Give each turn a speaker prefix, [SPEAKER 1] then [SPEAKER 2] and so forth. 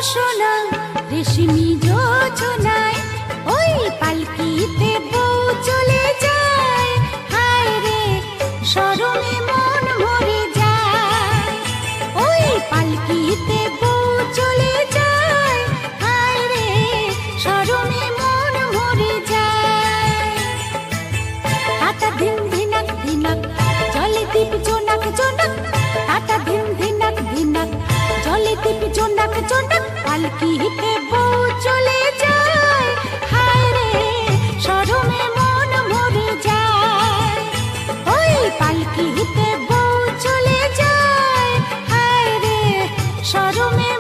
[SPEAKER 1] সোনা রেশমি যোজনায় ওই পালকিতে বউ চলে যায়। হায় রে শরমে মন মরে যায়, ওই পালকিতে বউ চলে যায়। হায় রে শরমে মন মরে যায়। হাতা ধিন ধিনাক ধিনাক জলে দীপ জোনাক জোনাক, হাতা ধিন ধিনাক ধিনাক জলে দীপ জোনাক জোনাক, পালকিতে বউ চলে যায়। হায় রে শরমে মন মরে যায়, ওই পালকিতে বউ চলে যায়। হায় রে শরমে